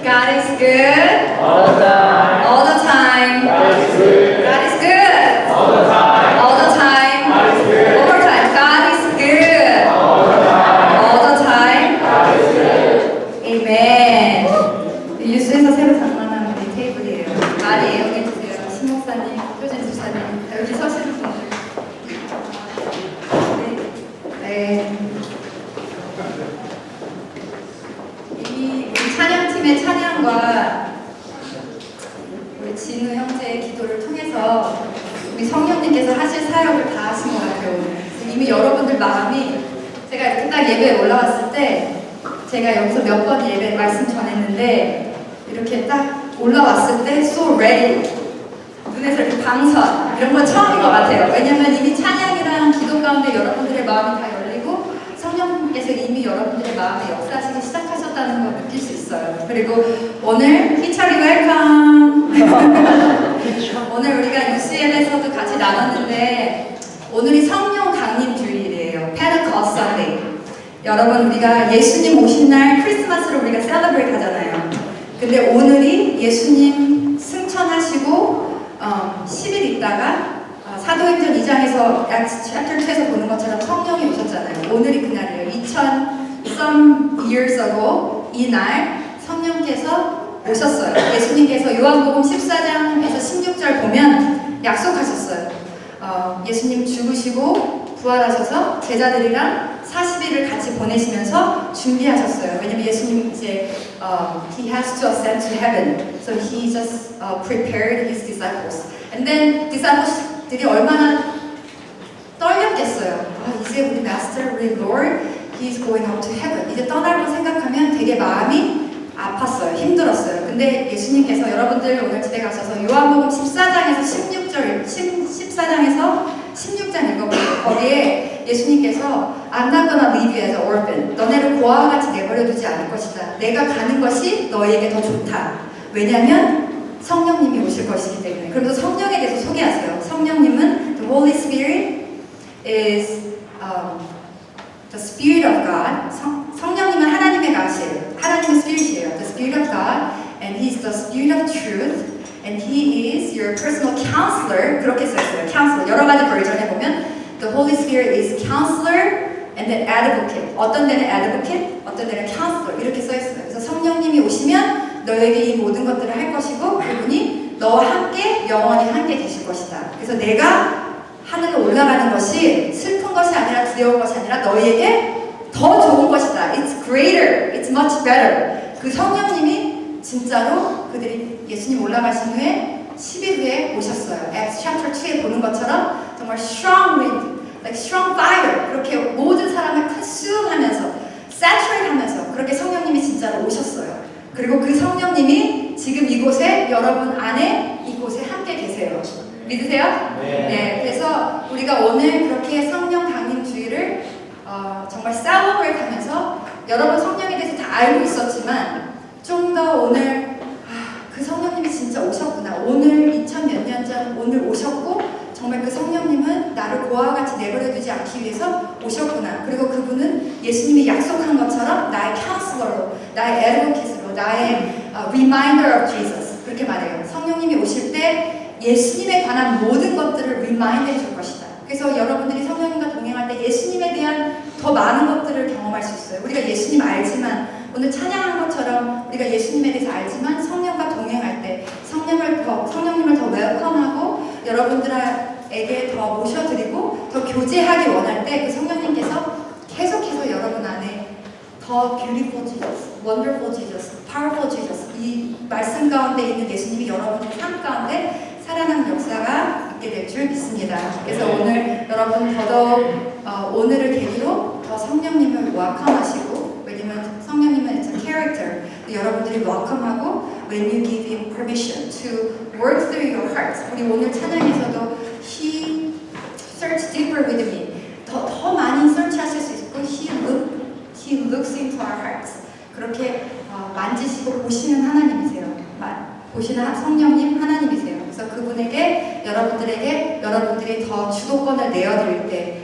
God is good all the time. all the time. God is good God is good all the time. all the time. God is good One more time. God is good all the time. all the time. God is good. Amen. 유수에서 새로 장만한 우리 테이블이에요. 많이 애용해 주세요. 신목사님, 효진 집사님, 여기 서시는 분들. 네. 이 우리 찬양팀의 찬양과 우리 진우 형제의 기도를 통해서 우리 성령님께서 하실 사역을 다 하신 것 같아요. 오늘. 이미 여러분들 마음이 제가 이렇게 딱 예배에 올라왔을 때 제가 여기서 몇 번 예배 말씀 전했는데 이렇게 딱 올라왔을 때 so ready 눈에서 이렇게 방선 이런 건 처음인 것 같아요. 왜냐면 이미 찬양이랑 기도 가운데 여러분들의 마음이 다 열리고 성령님께서 이미 여러분들의 마음에 역사하시기 시작하셨다는 걸 느낄 수 있어요. 그리고 오늘 희철이 웰컴 오늘 우리가 UCL에서도 같이 나눴는데 오늘이 성령 강림 주일이에요. Pentecost Sunday. 여러분 우리가 예수님 오신 날 크리스마스를 우리가 셀러브레이트 하잖아요. 근데 오늘이 예수님 승천하시고 10일 있다가 사도행전 2장에서 Acts chapter 2에서 보는 것처럼 성령이 오셨잖아요. 오늘이 그날이에요. 2000 years ago 이 날 성령께서 오셨어요. 예수님께서 요한복음 14장에서 16절 보면 약속하셨어요. 예수님 죽으시고 부활하셔서 제자들이랑 40일을 같이 보내시면서 준비하셨어요. 왜냐면 예수님 이제 he has to ascend to heaven, so he just prepared his disciples. And then disciples들이 얼마나 떨렸겠어요. 이제 우리 master, 우리 Lord, he is going up to heaven. 이제 떠날 거 생각하면 되게 마음이 아팠어요. 힘들었어요. 근데 예수님께서 여러분들 오늘 집에 가셔서 요한복음 14장에서 16절, 14장에서 16장 읽어보세요. 거기에 예수님께서 I'm not gonna leave you as an orphan. 너네를 고아와 같이 내버려두지 않을 것이다. 내가 가는 것이 너에게 더 좋다. 왜냐면 성령님이 오실 것이기 때문에. 그러면서 성령에 대해서 소개하세요. 성령님은 the Holy Spirit is the Spirit of God. 성령님은 하나님의 가시예요. 하나님의 Spirit이에요. The Spirit of God, and He is the Spirit of Truth, and He is your personal counselor. 그렇게 써있어요. Counselor. 여러 가지 버전에 보면 the Holy Spirit is Counselor and then Advocate. 어떤 데는 Advocate, 어떤 데는 Counselor 이렇게 써있어요. 그래서 성령님이 오시면 너에게 이 모든 것들을 할 것이고 그분이 너와 함께 영원히 함께 계실 것이다. 그래서 내가 하늘로 올라가는 것이 슬픈 것이 아니라 두려운 것이 아니라 너희에게 더 좋은 것이다. It's greater. It's much better. 그 성령님이 진짜로 그들이 예수님 올라가신 후에 10일 후에 오셨어요. Acts chapter 2에 보는 것처럼 정말 strong wind, like strong fire 그렇게 모든 사람을 consume 하면서 saturate 하면서 그렇게 성령님이 진짜로 오셨어요. 그리고 그 성령님이 지금 이곳에 여러분 안에 이곳에 함께 계세요. 믿으세요? 네. 그래서 우리가 오늘 그렇게 성령 강림 주일을 정말 celebrate 하면서 여러분 성령에 대해서 다 알고 있었지만 좀 더 오늘 그 성령님이 진짜 오셨구나. 오늘 2000몇 년 전 오늘 오셨고 정말 그 성령님은 나를 고아와 같이 내버려두지 않기 위해서 오셨구나. 그리고 그분은 예수님이 약속한 것처럼 나의 카운슬러로, 나의 애드보킷으로, 나의 reminder of Jesus 그렇게 말해요. 성령님이 오실 때 예수님에 관한 모든 것들을 remind 해줄 것이다. 그래서 여러분들이 성령님과 동행할 때 예수님에 대한 더 많은 것들을 경험할 수 있어요. 우리가 예수님 알지만 오늘 찬양한 것처럼 우리가 예수님에 대해서 알지만 성령과 동행할 때 성령님을 더 웰컴하고 여러분들에게 더 모셔드리고 더 교제하기 원할 때 그 성령님께서 계속해서 여러분 안에 더 beautiful Jesus, wonderful Jesus, powerful Jesus 이 말씀 가운데 있는 예수님이 여러분의 삶 가운데 살아나는 역사가 있게 될 줄 믿습니다. 그래서 오늘 여러분 더더욱 오늘을 계기로 더 성령님을 웰컴하시고 왜냐면 성령님은 it's a character 여러분들이 웰컴하고 when you give him permission to work through your hearts 우리 오늘 찬양에서도 he search deeper with me 더 많이 search하실 수 있고 he looks into our hearts 그렇게 만지시고 보시는 하나님이세요. 보시는 성령님 하나님이세요. 그래서 그분에게 여러분들이 더 주도권을 내어드릴 때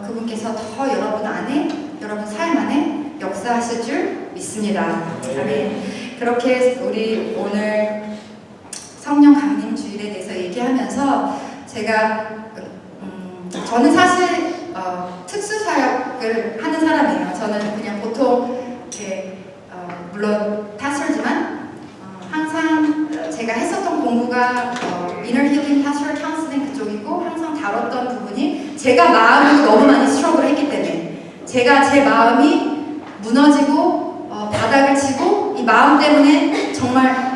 그분께서 더 여러분 안에 여러분 삶 안에 역사하실 줄 믿습니다. 아멘. 그렇게 우리 오늘 성령 강림 주일에 대해서 얘기하면서 제가 저는 사실 특수 사역을 하는 사람이에요. 저는 그냥 보통 이렇게 물론 파스터지만 항상 제가 했었던 공부가 inner healing, pastoral counseling 그쪽이고 항상 다뤘던 부분이 제가 마음으로 너무 많이 스트러글을 했기 때문에 제가 제 마음이 무너지고 바닥을 치고 이 마음 때문에 정말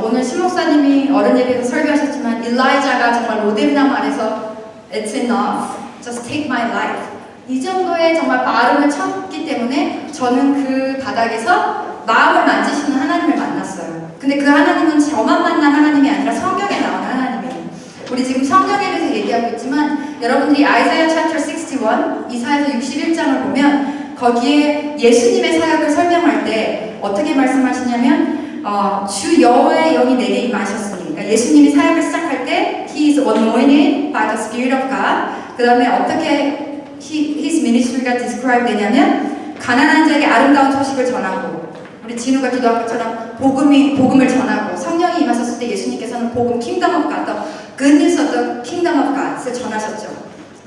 오늘 신 목사님이 어른 예배에서 설교하셨지만 일라이자가 정말 로뎀나 말에서 It's enough, just take my life 이 정도의 정말 발음을 쳤기 때문에 저는 그 바닥에서 마음을 만지시는 하나님을 만났어요. 근데 그 하나님은 저만 만난 하나님이 아니라 성경에 나오는 하나님이에요. 우리 지금 성경에 대해서 얘기하고 있지만 여러분들이 아이사야 chapter 61, 이사야서 61장을 보면 거기에 예수님의 사역을 설명할 때 어떻게 말씀하시냐면 주 여호와의 영이 내게 임하셨으니 그러니까 예수님이 사역을 시작할 때 He is anointed by the Spirit of God 그 다음에 어떻게 His ministry가 describe 되냐면 가난한 자에게 아름다운 소식을 전하고 우리 진우가 기도한 것처럼 복음을 전하고 성령이 임하셨을 때 예수님께서는 복음 Kingdom of God, the good news of the Kingdom of God을 전하셨죠.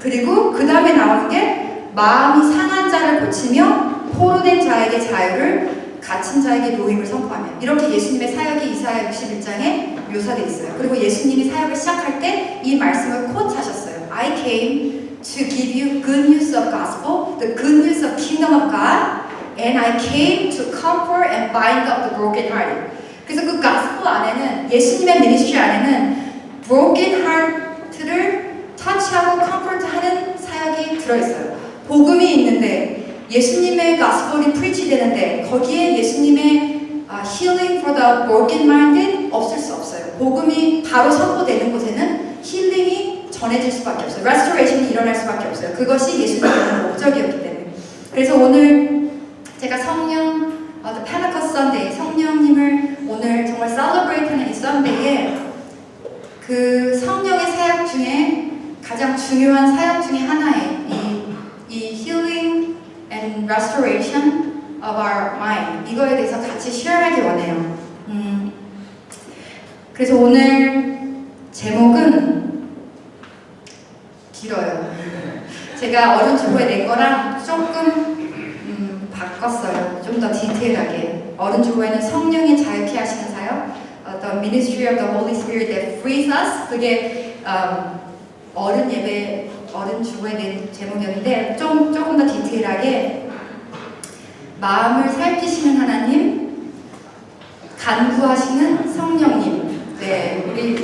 그리고 그 다음에 나오는 게 마음이 상한 자를 고치며 포로된 자에게 자유를 갇힌 자에게 노임을 선포하며 이렇게 예수님의 사역이 이사야 61장에 묘사되어 있어요. 그리고 예수님이 사역을 시작할 때 이 말씀을 콧하셨어요. I came to give you good news of gospel, the good news of Kingdom of God And I came to comfort and bind up the brokenhearted. 그래서 그 gospel 안에는 예수님의 미니스트리 안에는 broken heart를 터치하고 comfort하는 사역이 들어있어요. 복음이 있는데 예수님의 gospel이 preach 되는데 거기에 예수님의 healing for the broken-minded 없을 수 없어요. 복음이 바로 선포되는 곳에는 힐링이 전해질 수밖에 없어요. restoration이 일어날 수밖에 없어요. 그것이 예수님의 목적이었기 때문에. 그래서 오늘 제가 성령, The Pentecost Sunday, 성령님을 오늘 정말 celebrate하는 이 Sunday에 그 성령의 사역 중에 가장 중요한 사역 중에 하나의 이 healing and restoration of our mind 이거에 대해서 같이 share하기 원해요. 그래서 오늘 제목은 길어요. 제가 어른 주보에 낸 거랑 조금 바꿨어요. 좀 더 디테일하게. 어른 주보에는 성령이 자유케 하시는 사역, The Ministry of the Holy Spirit that frees us. 그게 어른 예배, 어른 주보에 낸 제목이었는데 조금 더 디테일하게 마음을 살피시는 하나님, 간구하시는 성령님. 네, 우리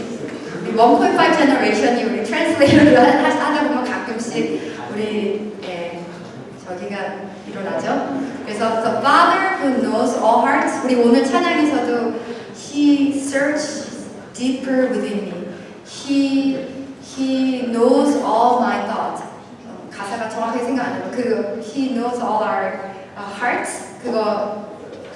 1.5 generation이 우리 트랜스레이터를 하다 보면 가끔씩 우리 저기가 일어나죠. 그래서 The Father who knows all hearts. 우리 오늘 찬양에서도 He searches deeper within me. He knows all my thoughts. 가사가 정확하게 생각 안 나요. 그 He knows all our hearts. 그거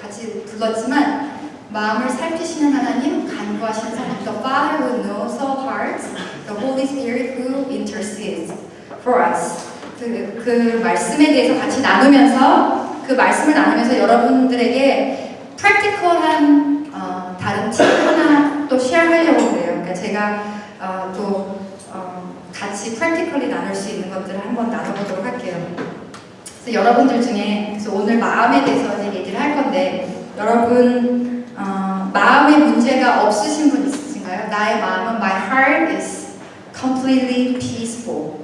같이 불렀지만 마음을 살피시는 하나님, 간구하시는 하나님. The Father who knows all hearts. The Holy Spirit who intercedes for us. 그 말씀에 대해서 같이 나누면서 그 말씀을 나누면서 여러분들에게 프랙티컬한 다른 팁 하나 또 쉐어하려고 그래요. 그러니까 제가 또 같이 프랙티컬리 나눌 수 있는 것들을 한번 나눠보도록 할게요. 그래서 여러분들 중에 그래서 오늘 마음에 대해서 이제 얘기를 할 건데 여러분 마음에 문제가 없으신 분 있으신가요? 나의 마음은 my heart is completely peaceful.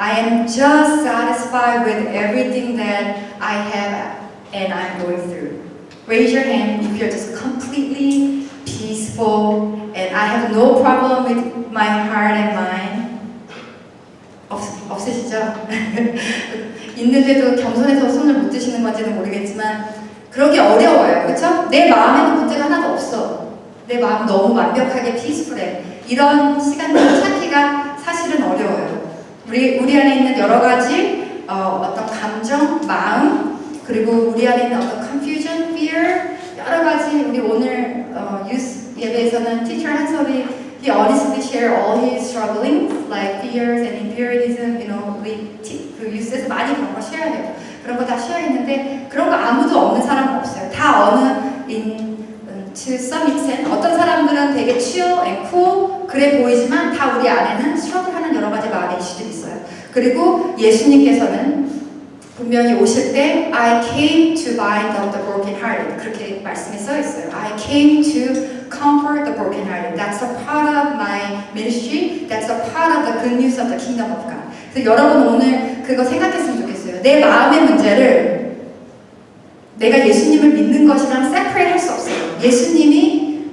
I am just satisfied with everything that I have and I'm going through. Raise your hand if you're just completely peaceful and I have no problem with my heart and mind. 없으시죠? 있는데도 겸손해서 손을 못 드시는 건지는 모르겠지만 그러기 어려워요. 그렇죠? 내 마음에는 문제가 하나도 없어. 내 마음 너무 완벽하게 피스풀해. 이런 시간들을 찾기가 사실은 어려워요. 우리 안에 있는 여러 가지 어떤 감정, 마음, 그리고 우리 안에 있는 어떤 confusion, fear, 여러 가지 우리 오늘 유스 예배에서는 teacher 한솔이 he honestly share all his strugglings like fears and imperialism, you know, 우리 그 유스에서 많이 그런 거 쉐어해요. 그런 거 다 쉐어했는데 그런 거 아무도 없는 사람은 없어요. 다 어느 to some extent 어떤 사람들은 되게 chill and cool 그래 보이지만 다 우리 안에는 struggle하는 여러 가지 마음의 이슈들이 있어요. 그리고 예수님께서는 분명히 오실 때 I came to bind up the brokenhearted 그렇게 말씀에 써 있어요. I came to comfort the brokenhearted. That's a part of my ministry. That's a part of the good news of the kingdom of God. 그래서 여러분 오늘 그거 생각했으면 좋겠어요. 내 마음의 문제를 내가 예수님을 믿는 것이랑 separate 할 수 없어요. 예수님이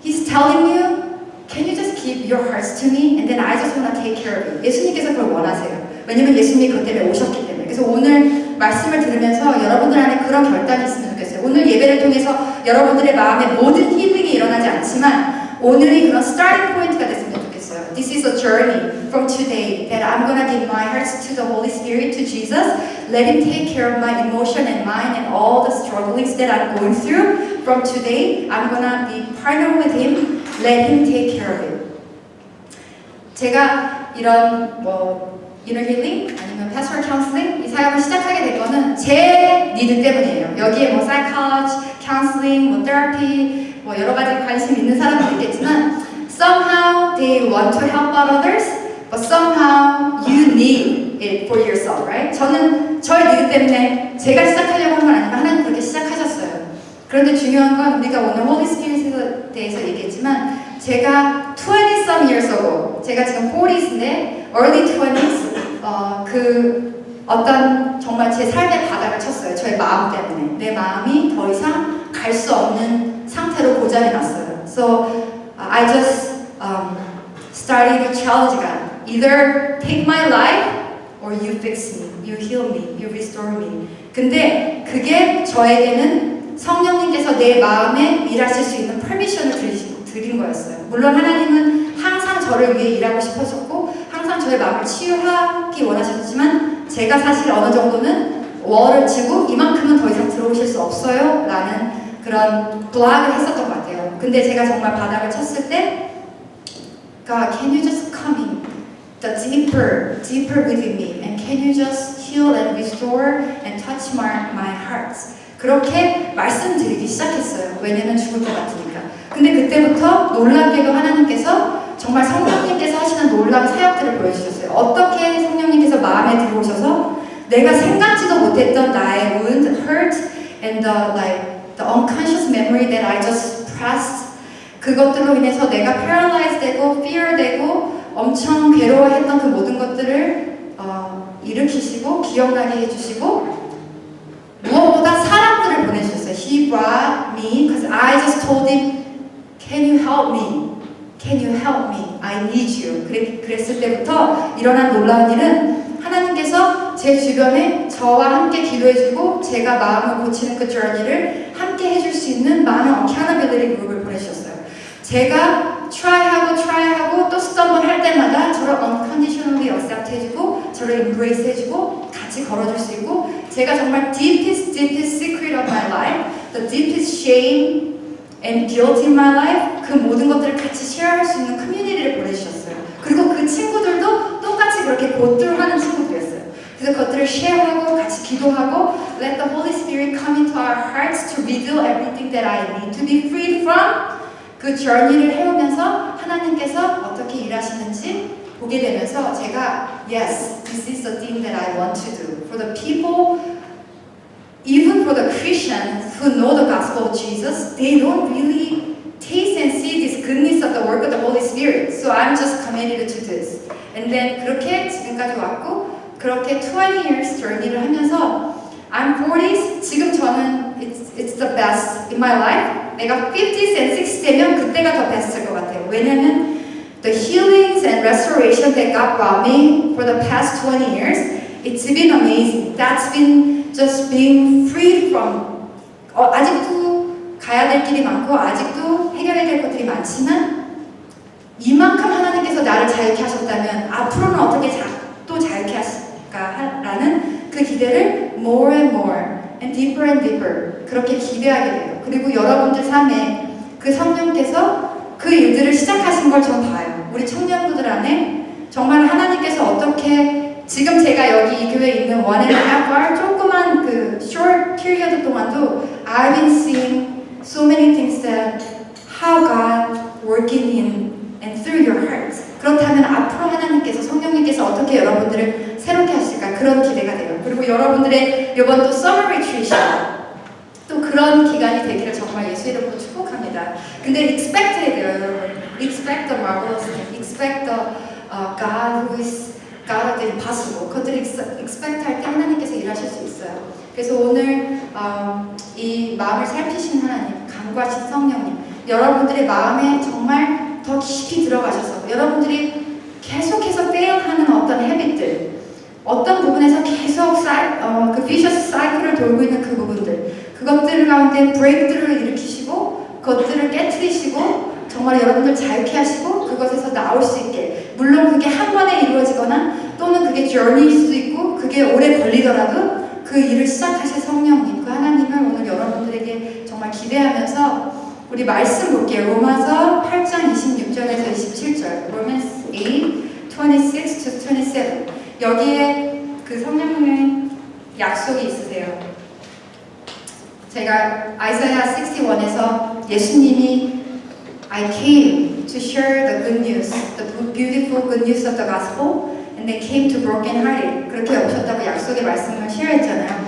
He's telling you, can you just give your hearts to me? And then I just want to take care of you. 예수님께서 그걸 원하세요. 왜냐면 예수님이 그것 때문에 오셨기 때문에. 그래서 오늘 말씀을 들으면서 여러분들 안에 그런 결단이 있으면 좋겠어요. 오늘 예배를 통해서 여러분들의 마음에 모든 힐링이 일어나지 않지만 오늘이 그런 starting point가 됐으면 좋겠어요. This is a journey from today that I'm gonna give my hearts to the Holy Spirit, to Jesus. Let Him take care of my emotion and mind and all the strugglings that I'm going through. From today, I'm gonna be partner with Him. Let Him take care of it. 제가 이런 inner healing 아니면 pastoral counseling 이 사역을 시작하게 된 거는 제 니드 때문이에요. 여기에 psychology, counseling, therapy 여러 가지 관심 있는 사람도 있겠지만 somehow they want to help out others, but somehow you need it for yourself, right? 저는 저의 니드 때문에 제가 시작하려고 한 건 아니고 하나님 그렇게 시작하셨어요. 그런데 중요한 건 우리가 오늘 Holy Spirit에 대해서 얘기했지만 제가 20-some years ago, 제가 지금 40s인데 early 20s 그 어떤 정말 제 삶의 바닥을 쳤어요. 저의 마음 때문에. 내 마음이 더 이상 갈 수 없는 상태로 고장이 났어요. So I just started to challenge God. Either take my life or you fix me, you heal me, you restore me. 근데 그게 저에게는 성령님께서 내 마음에 일하실 수 있는 퍼미션을 드린 거였어요. 물론 하나님은 항상 저를 위해 일하고 싶으셨고 항상 저의 마음을 치유하기 원하셨지만 제가 사실 어느 정도는 월을 치고 이만큼은 더 이상 들어오실 수 없어요 라는 그런 블락을 했었던 것 같아요. 근데 제가 정말 바닥을 쳤을 때 God, can you just come in the deeper within me and can you just heal and restore and touch my heart? 그렇게 말씀드리기 시작했어요. 왜냐면 죽을 것 같으니까. 근데 그때부터 놀랍게도 하나님께서 정말 성령님께서 하시는 놀라운 사역들을 보여주셨어요. 어떻게 성령님께서 마음에 들어오셔서 내가 생각지도 못했던 나의 wound, hurt, and the unconscious memory that I just suppressed 그것들로 인해서 내가 paralyzed 되고, fear 되고, 엄청 괴로워했던 그 모든 것들을 일으키시고, 기억나게 해주시고, 무엇보다 사람들을 보내주셨어요. He brought me because I just told him, can you help me? Can you help me? I need you. 그랬을 때부터 일어난 놀라운 일은 하나님께서 제 주변에 저와 함께 기도해주고 제가 마음을 고치는 그 journey를 함께 해줄 수 있는 많은 accountability 그룹을 보내주셨어요. 제가 try하고 또 stumble 할 때마다 저를 unconditionally accept 해주고 저를 embrace 해주고 같이 걸어줄 수 있고 제가 정말 deepest secret of my life, the deepest shame and guilt in my life 그 모든 것들을 같이 쉐어할 수 있는 커뮤니티를 보내주셨어요. 그리고 그 친구들도 똑같이 그렇게 고통하는 친구들이었어요. 그래서 그것들을 쉐어하고 같이 기도하고 Let the Holy Spirit come into our hearts to reveal everything that I need to be freed from 그 journey를 해오면서 하나님께서 어떻게 일하시는지 보게 되면서 제가 Yes, this is the thing that I want to do for the people even for the Christians who know the gospel of Jesus, they don't really taste and see this goodness of the work of the Holy Spirit. So I'm just committed to this. And then 그렇게 지금까지 왔고 그렇게 20 years journey를 하면서 I'm 40s. 지금 저는 it's the best in my life. 내가 50s and 60s 되면 그때가 더 best일 것 같아요. 왜냐면 the healings and restoration that God brought me for the past 20 years, it's been amazing. That's been just being freed from 아직도 가야 될 길이 많고 아직도 해결해야 될 것들이 많지만 이만큼 하나님께서 나를 자유케 하셨다면 앞으로는 어떻게 또 자유케 하실까 라는 그 기대를 more and more and deeper 그렇게 기대하게 돼요. 그리고 여러분들 삶에 그 성령께서 그 일들을 시작하신 걸 전 봐요. 우리 청년부들 안에 정말 하나님께서 어떻게 지금 제가 여기 이 교회에 있는 1.5 hour 조그만 그 short period 동안도 I've been seeing so many things that working in and through your hearts. 그렇다면 앞으로 하나님께서 성령님께서 어떻게 여러분들을 새롭게 하실까 그런 기대가 돼요. 그리고 여러분들의 이번 또 summer retreat 또 그런 기간이 되기를 정말 예수 이름으로 축복합니다. 근데 expect 해야 돼요, 여러분. Expect the marvelous thing. Expect the God who is God of the impossible. 그것들을 expect 할 때 하나님께서 일하실 수 있어요. 그래서 오늘 이 마음을 살피신 하나님, 간구하신 성령님, 여러분들의 마음에 정말 더 깊이 들어가셔서 여러분들이 계속해서 fail하는 어떤 헤빗들, 어떤 부분에서 계속 그 vicious 사이클을 돌고 있는 그 부분들, 그것들 가운데 브레이크들을 일으키시고 그것들을 깨트리시고 정말 여러분들 자유케 하시고 그것에서 나올 수 있게, 물론 그게 한 번에 이루어지거나 또는 그게 journey일 수도 있고 그게 오래 걸리더라도 그 일을 시작하실 성령님, 그 하나님을 오늘 여러분들에게 정말 기대하면서 우리 말씀 볼게요. 로마서 8장 26절에서 27절. Romans 8, 26-27. 여기에 그 성령님의 약속이 있으세요. 제가 아이사야 61에서 예수님이 I came to share the good news, the beautiful good news of the gospel, and they came to broken-hearted. 그렇게 오셨다고 약속의 말씀을 쉐어했잖아요.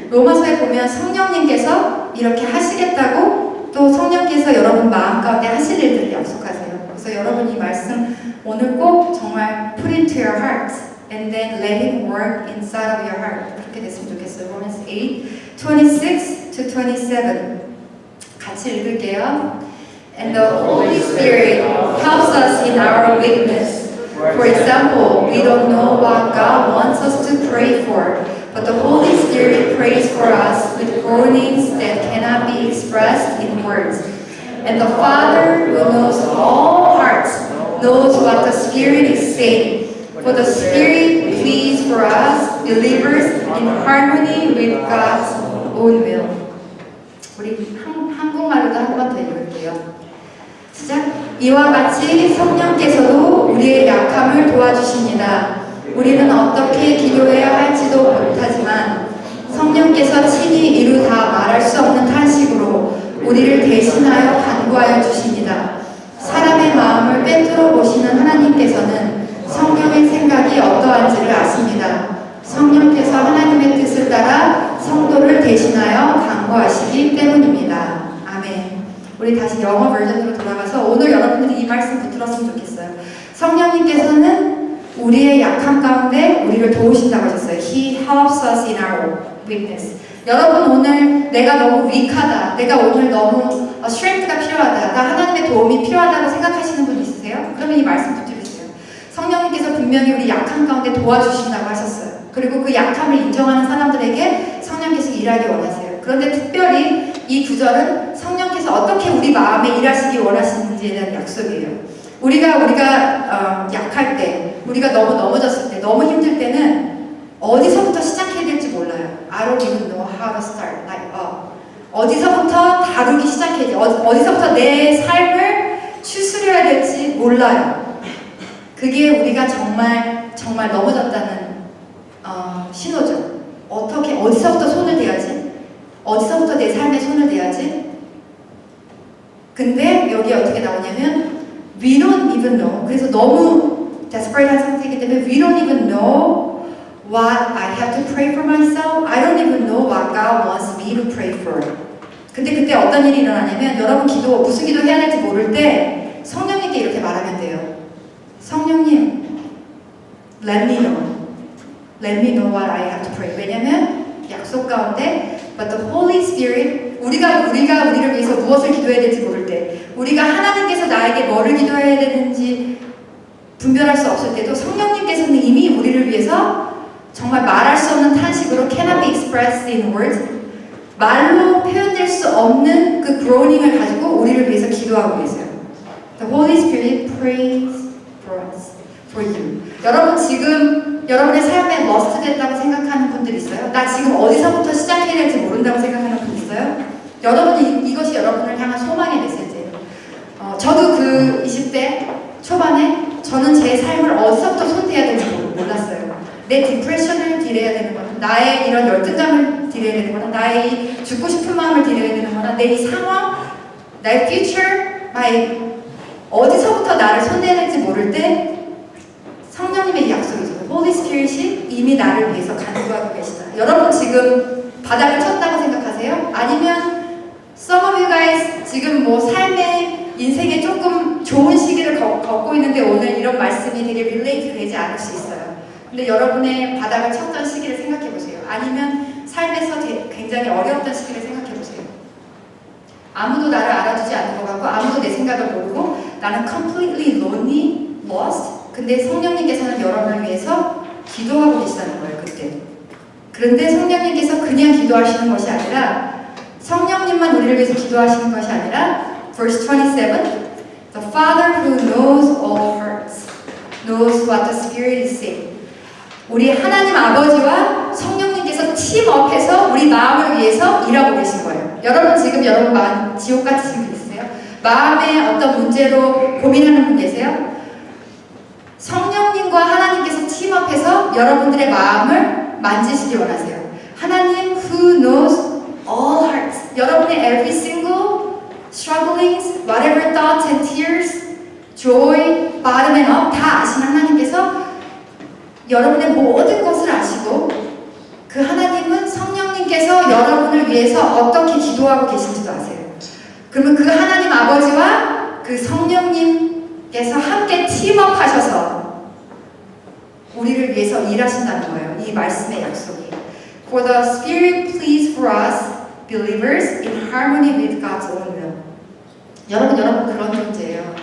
로마서에 보면 성령님께서 이렇게 하시겠다고 또 성령께서 여러분 마음 가운데 하실 일들을 약속하세요. 그래서 여러분 이 말씀 오늘 꼭 정말 put into your heart and then let Him work inside of your heart. 그렇게 됐으면 좋겠어요. Romans 8, 26-27 같이 읽을게요. And the Holy Spirit helps us in our weakness. For example, we don't know what God wants us to pray for, but the Holy Spirit prays for us with groanings that cannot be expressed in words. And the Father, who knows all hearts, knows what the Spirit is saying. For the Spirit pleads for us, believers, in harmony with God's own will. 우리 한국말로도 한 번 더 읽을게요. 시작. 이와 같이 성령께서도 우리의 약함을 도와주십니다. 우리는 어떻게 기도해야 할지도 못하지만 성령께서 친히 이루 다 말할 수 없는 탄식으로 우리를 대신하여 간구하여 주십니다. 사람의 마음을 꿰뚫어 보시는 하나님께서는 성령의 생각이 어떠한지를 아십니다. 성령께서 하나님의 뜻을 따라 성도를 대신하여 간구하시기 때문입니다. 아멘. 우리 다시 영어 버전으로 돌아가서 오늘 여러분들이 이 말씀 붙들었으면 좋겠어요. 성령님께서는 우리의 약함 가운데 우리를 도우신다고 하셨어요. He helps us in our weakness. 여러분 오늘 내가 너무 weak하다, 내가 오늘 너무 strength가 필요하다, 나 하나님의 도움이 필요하다고 생각하시는 분 있으세요? 그러면 이 말씀 붙들으세요. 성령님께서 분명히 우리 약함 가운데 도와주신다고 하셨어요. 그리고 그 약함을 인정하는 사람들에게 성령께서 일하기 원하세요. 그런데 특별히 이 구절은 성령께서 어떻게 우리 마음에 일하시기 원하시는지에 대한 약속이에요. 우리가 약할 때, 우리가 너무 넘어졌을 때, 너무 힘들 때는 어디서부터 시작해야 될지 몰라요. I don't even know how to start. 어디서부터 다루기 시작해야 돼. 어디서부터 내 삶을 추스려야 될지 몰라요. 그게 우리가 정말 넘어졌다는 신호죠. 어디서부터 손을 대야지? 어디서부터 내 삶에 손을 대야지? 근데 여기 어떻게 나오냐면 We don't even know. 그래서 너무 desperate한 상태이기 때문에 We don't even know what I have to pray for myself. I don't even know what God wants me to pray for. 근데 그때 어떤 일이 일어나냐면 여러분 무슨 기도 해야 될지 모를 때 성령님께 이렇게 말하면 돼요. 성령님, let me know what I have to pray. 왜냐면 약속 가운데 But the Holy Spirit, 우리가 우리를 위해서 무엇을 기도해야 될지 모를 때, 우리가 하나님께서 나에게 뭐를 기도해야 되는지 분별할 수 없을 때도 성령님께서는 이미 우리를 위해서 정말 말할 수 없는 탄식으로 cannot be expressed in words, 말로 표현될 수 없는 그 groaning을 가지고 우리를 위해서 기도하고 계세요. The Holy Spirit prays for us, for you. 여러분 지금 여러분의 삶에 머스트 됐다고 생각하는 분들 있어요? 나 지금 어디서부터 시작해야 될지 모른다고 생각하는 분 있어요? 여러분이 이것이 여러분을 향한 소망의 메시지예요. 저도 그 20대 초반에 저는 제 삶을 어디서부터 손대야 될지 몰랐어요. 내 디프레션을 딜해야 되는 거나 나의 이런 열등감을 딜해야 되는 거나 나의 이 죽고 싶은 마음을 딜해야 되는 거나 내 이 상황, 나의 future, my 어디서부터 나를 손대는지 모를 때 성령님의 이 약속이죠. Holy Spirit이 이미 나를 위해서 간구하고 계시다. 여러분 지금 바닥을 쳤다고 생각하세요? 아니면 some of you guys 지금 뭐 삶의 인생에 조금 좋은 시기를 걷고 있는데 오늘 이런 말씀이 되게 릴레이트 되지 않을 수 있어요. 근데 여러분의 바닥을 쳤던 시기를 생각해 보세요. 아니면 삶에서 굉장히 어려웠던 시기를 생각해 보세요. 아무도 나를 알아주지 않는 것 같고 아무도 내 생각을 모르고 나는 completely lonely, lost. 근데 성령님께서는 여러분을 위해서 기도하고 계시다는 거예요. 그때. 그런데 성령님께서 그냥 기도하시는 것이 아니라 성령님만 우리를 위해서 기도하시는 것이 아니라 verse 27 The Father who knows all hearts knows what the Spirit is saying. 우리 하나님 아버지와 성령님께서 팀업해서 우리 마음을 위해서 일하고 계신 거예요. 여러분 지금 여러분 마음 지옥 같으신 분 있으세요? 마음에 어떤 문제로 고민하는 분 계세요? 성령님과 하나님께서 팀업해서 여러분들의 마음을 만지시기 원하세요. 하나님 who knows all hearts. 여러분의 every single strugglings, whatever thoughts and tears, joy, bottom and up 다 아시는 하나님께서 여러분의 모든 것을 아시고 그 하나님은 성령님께서 여러분을 위해서 어떻게 기도하고 계신지도 아세요. 그러면 그 하나님 아버지와 그 성령님께서 함께 팀업하셔서 우리를 위해서 일하신다는 거예요. 이 말씀의 약속이. For the Spirit pleads for us believers in harmony with God's own will. 여러분 그런 존재예요.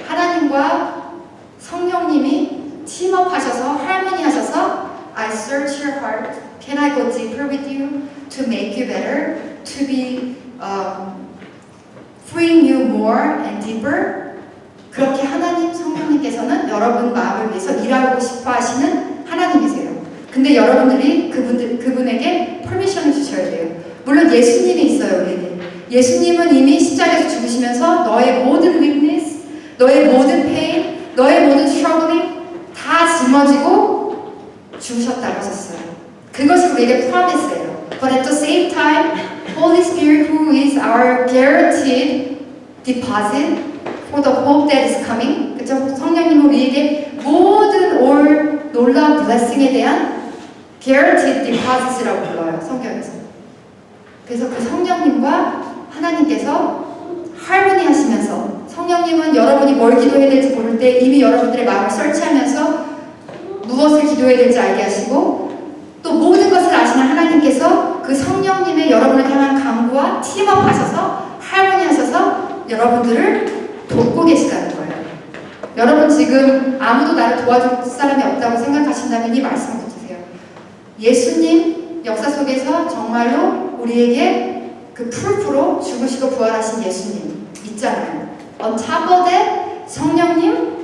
하나님과 성령님이 팀업하셔서 할머니 하셔서 I search your heart. Can I go deeper with you to make you better? To be freeing you more and deeper? 그렇게 하나님 성령님께서는 여러분 마음을 위해서 일하고 싶어 하시는 하나님이세요. 근데 여러분들이 그분에게 퍼미션을 주셔야 돼요. 물론 예수님이 있어요, 우리에게. 예수님은 이미 십자가에서 죽으시면서 너의 모든 weakness, 너의 모든 pain, 너의 모든 struggling 다 짊어지고 죽으셨다고 하셨어요. 그것이 우리에게 promise예요. But at the same time, Holy Spirit, who is our guaranteed deposit for the hope that is coming. 그쵸? 성령님은 우리에게 모든 올 놀라운 blessing에 대한 guaranteed deposit이라고 불러요, 성경에서. 그래서 그 성령님과 하나님께서 할머니 하시면서 성령님은 여러분이 뭘 기도해야 될지 모를 때 이미 여러분들의 마음을 설치하면서 무엇을 기도해야 될지 알게 하시고 또 모든 것을 아시는 하나님께서 그 성령님의 여러분을 향한 강구와 팀업하셔서 할머니 하셔서 여러분들을 돕고 계시다는 거예요. 여러분 지금 아무도 나를 도와줄 사람이 없다고 생각하신다면 이 말씀을 붙이세요. 예수님 역사 속에서 정말로 우리에게 그 풀프로 죽으시고 부활하신 예수님 있잖아요. On top of that, 성령님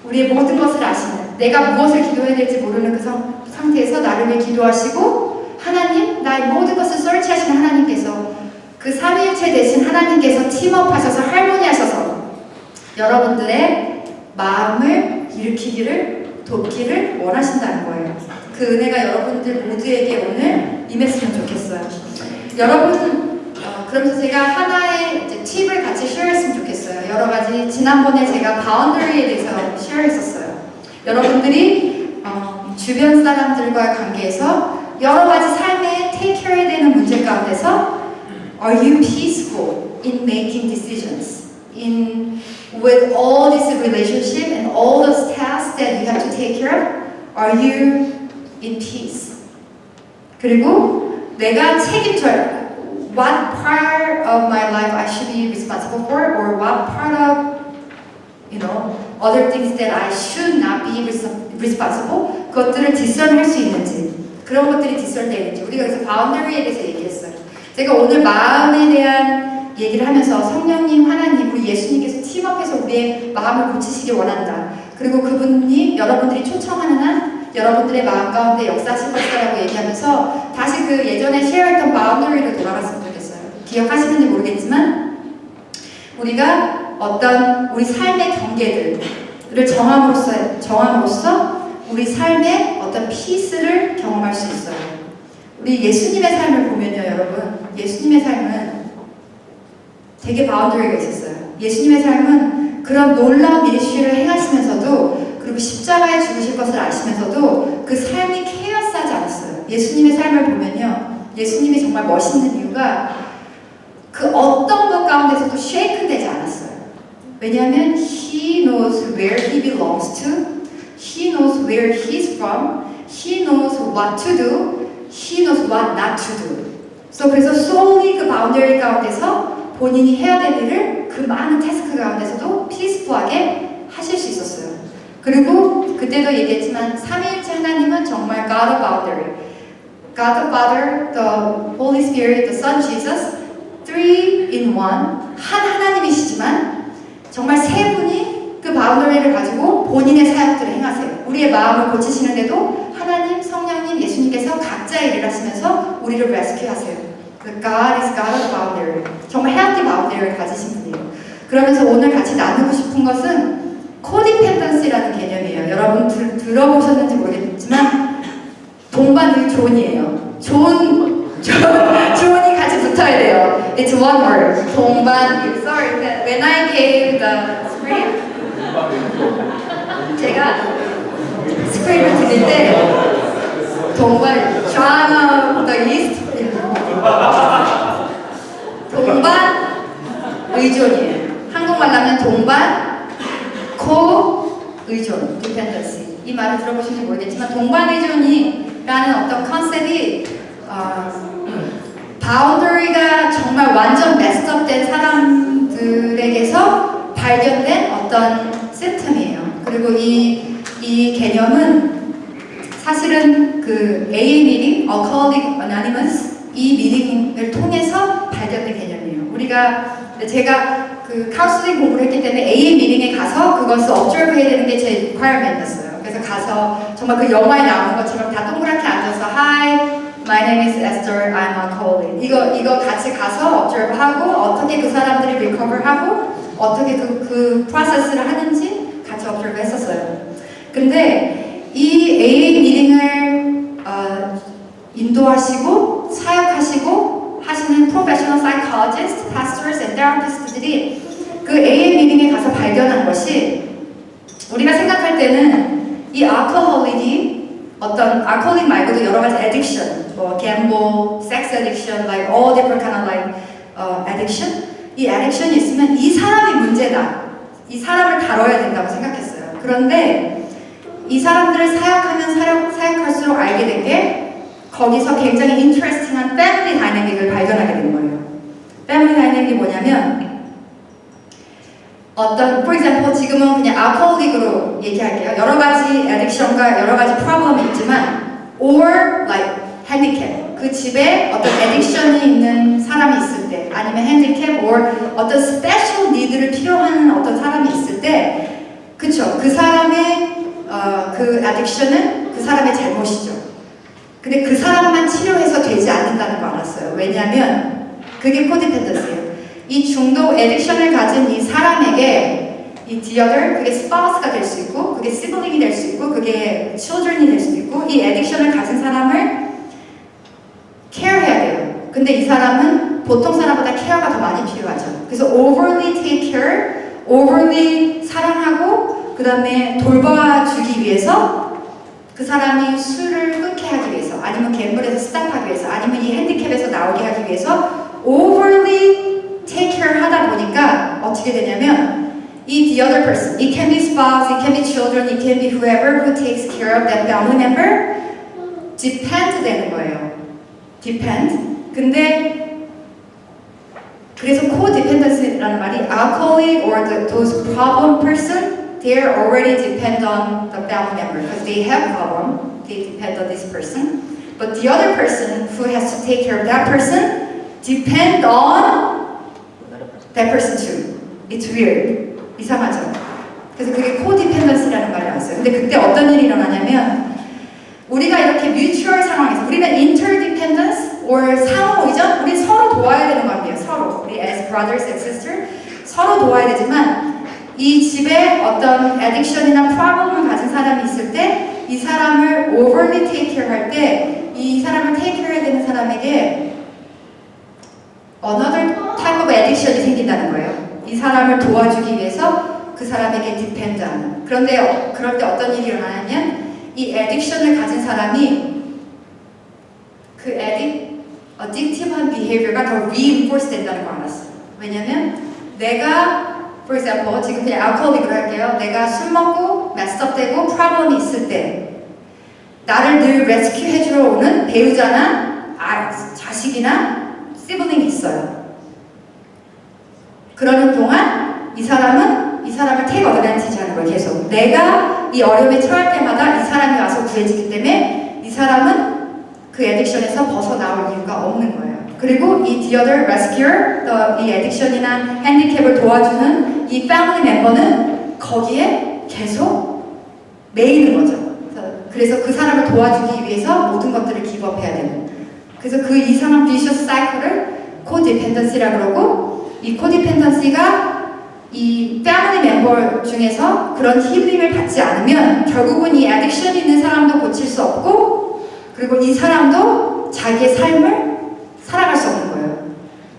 우리의 모든 것을 아시는 내가 무엇을 기도해야 될지 모르는 그 상태에서 나를 위해 기도하시고 하나님 나의 모든 것을 설치하시는 하나님께서 그 삼위일체 되신 하나님께서 팀업하셔서 할머니하셔서 여러분들의 마음을 일으키기를 돕기를 원하신다는 거예요. 그 은혜가 여러분들 모두에게 오늘 임했으면 좋겠어요. 여러분 그러면서 제가 하나의 이제 팁을 같이 쉐어했으면 좋겠어요. 여러 가지 지난번에 제가 바운더리에 대해서 쉐어했었어요. 여러분들이 주변 사람들과의 관계에서 여러 가지 삶에 take care 해야 되는 문제 가운데서 Are you peaceful in making decisions? With all this relationship and all those tasks that you have to take care of, are you in peace? 그리고 내가 책임져야 what part of my life I should be responsible for, or what part of, other things that I should not be responsible, 그것들을 디선할 수 있는지, 그런 것들이 디선되는지, 우리가 그래서 바운더리에 대해서 얘기했어요. 제가 오늘 마음에 대한 얘기를 하면서 성령님, 하나님, 우리 예수님께서 팀업해서 우리의 마음을 고치시길 원한다. 그리고 그분이 여러분들이 초청하는 한 여러분들의 마음 가운데 역사하실 것이라고 얘기하면서 다시 그 예전에 쉐어했던 바운더리로 돌아갔으면 좋겠어요. 기억하시는지 모르겠지만 우리가 어떤 우리 삶의 경계들을 정함으로써 우리 삶의 어떤 피스를 경험할 수 있어요. 우리 예수님의 삶을 보면요, 여러분, 예수님의 삶은 되게 바운더리가 있었어요. 예수님의 삶은 그런 놀라운 미니스트리를 행하시면서도 그리고 십자가에 죽으실 것을 아시면서도 그 삶이 케어스하지 않았어요. 예수님의 삶을 보면요. 예수님이 정말 멋있는 이유가 그 어떤 것 가운데서도 쉐이크 되지 않았어요. 왜냐하면 He knows where He belongs to, He knows where He's from, He knows what to do, He knows what not to do. 그래서 solely 그 바운더리 가운데서 본인이 해야 될 일을 그 많은 태스크 가운데서도 피스풀하게 하실 수 있었어요. 그리고 그때도 얘기했지만 삼위일체 하나님은 정말 God of boundary, God the Father, the Holy Spirit, the Son Jesus, three in one, 한 하나님이시지만 정말 세 분이 그 바운더리를 가지고 본인의 사역들을 행하세요. 우리의 마음을 고치시는데도 하나님, 성령님, 예수님께서 각자의 일을 하시면서 우리를 레스큐 하세요. God is God of boundary. 정말 healthy boundary를 가지신 분이에요. 그러면서 오늘 같이 나누고 싶은 것은 codependency라는 개념이에요. 여러분 들어보셨는지 모르겠지만 동반의존이에요. 존이 같이 붙어야 돼요. It's one word. 동반. Sorry, when I gave the script, 제가 스크립을 드릴 때 동반, John of the East, 동반 의존이에요. 한국말 하면 동반 co-의존, dependency. 이 말을 들어보신지 모르겠지만 동반의존이라는 어떤 컨셉이 바운더리가 정말 완전 메스업된 사람들에게서 발견된 어떤 시스템이에요. 그리고 이 개념은 사실은 그 AA 미팅, Alcoholics Anonymous 이 미팅을 통해서 발견된 개념이에요. 제가 그 카운슬링 공부를 했기 때문에 AA 미팅에 가서 그것을 observe 해야 되는 게 제 requirement이었어요. 그래서 가서 정말 그 영화에 나오는 것처럼 다 동그랗게 앉아서 Hi, my name is Esther, I'm alcoholic. 이거 같이 가서 observe 하고 어떻게 그 사람들이 recover 하고 어떻게 그 프로세스를 하는지 같이 observe 했었어요. 근데 이 AA 미팅을 인도하시고 사역하시고 하시는 프로페셔널 사이콜로지스트, 파스터스 앤 테라피스트들이 그 AA 미팅에 가서 발견한 것이 우리가 생각할 때는 이 알코올릭이 어떤 알코올릭 말고도 여러 가지 addiction, 뭐 gamble, sex addiction, like all different kind of like addiction. 이 addiction이 있으면 이 사람이 문제다. 이 사람을 다뤄야 된다고 생각했어요. 그런데 이 사람들을 사역할수록 알게 된 게 거기서 굉장히 인터레스팅한 패밀리 다이내믹을 발견하게 된 거예요. 패밀리 다이내믹이 뭐냐면 for example, 지금은 그냥 알코올릭으로 얘기할게요. 여러 가지 애딕션과 여러 가지 프로블럼이 있지만 or like handicap. 그 집에 어떤 애딕션이 있는 사람이 있을 때 아니면 핸디캡 or 어떤 스페셜 니드를 필요한 어떤 사람이 있을 때 그쵸? 그 사람의 그 애딕션은 그 사람의 잘못이죠. 근데 그 사람만 치료해서 되지 않는다는 거 알았어요. 왜냐하면 그게 코디펜던스예요. 이 중독 애딕션을 가진 이 사람에게 이 the other, 그게 spouse가 될 수 있고 그게 sibling이 될 수 있고 그게 children이 될 수도 있고 이 애딕션을 가진 사람을 케어해야 돼요. 근데 이 사람은 보통 사람보다 케어가 더 많이 필요하죠. 그래서 overly take care, overly 사랑하고 그 다음에 돌봐주기 위해서 그 사람이 술을 끊게 하기 위해서 아니면 갬블에서 스탑하기 위해서 아니면 이 핸디캡에서 나오게 하기 위해서 overly take care 하다 보니까 어떻게 되냐면 이 the other person, it can be spouse, it can be children, it can be whoever who takes care of that family member depend 되는 거예요. depend. 근데 그래서 co-dependency라는 말이 alcoholic or those problem person they're already depend on the family member because they have problem, they depend on this person. But the other person who has to take care of that person depend on that person too. It's weird. 이상하죠? 그래서 그게 codependency라는 말이 나왔어요. 근데 그때 어떤 일이 일어나냐면 우리가 이렇게 mutual 상황에서 우리는 interdependence or 상호 의존, 우리 서로 도와야 되는 관계예요. 서로. 우리 as brothers and sisters 서로 도와야 되지만 이 집에 어떤 addiction이나 problem을 가진 사람이 있을 때 이 사람을 overly take care 할 때 이 사람을 take care 해야 되는 사람에게 another type of addiction이 생긴다는 거예요. 이 사람을 도와주기 위해서 그 사람에게 디펜드하는. 그런데 그럴 때 어떤 일이 일어나냐면 이 에딕션을 가진 사람이 그 addictive한 behavior가 더 reinforce 된다는 걸 알았어요. 왜냐면 내가 for example 지금 그냥 알코올릭으로 할게요. 내가 술 먹고 messed up 되고 problem이 있을 때 나를 늘 rescue 해주러 오는 배우자나 자식이나 sibling이 있어요. 그러는 동안 이 사람은 이 사람을 take advantage 하는 거예요. 계속 내가 이 어려움에 처할 때마다 이 사람이 와서 구해지기 때문에 이 사람은 그 에딕션에서 벗어나올 이유가 없는 거예요. 그리고 이 the other rescuer, 이 에딕션이나 핸디캡을 도와주는 이 패밀리 멤버는 거기에 계속 매이는 거죠. 그래서 그 사람을 도와주기 위해서 모든 것들을 기법해야 되는. 그래서 그 이상한 vicious cycle을 codependency라고 그러고, 이 codependency가 이 패밀리 멤버 중에서 그런 힐링을 받지 않으면 결국은 이 에딕션 있는 사람도 고칠 수 없고, 그리고 이 사람도 자기의 삶을 살아갈 수 없는 거예요.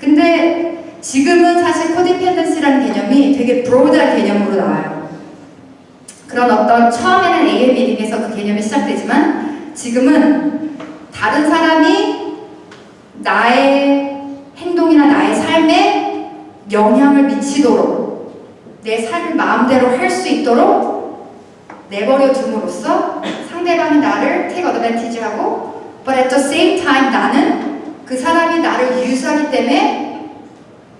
근데 지금은 사실 코디펜던시라는 개념이 되게 브로드한 개념으로 나와요. 그런 어떤 처음에는 AM 미팅에서 그 개념이 시작되지만 지금은 다른 사람이 나의 행동이나 나의 삶에 영향을 미치도록 내 삶을 마음대로 할 수 있도록 내버려 둠으로써 상대방이 나를 take advantage 하고 but at the same time 나는 그 사람이 나를 유수하기 때문에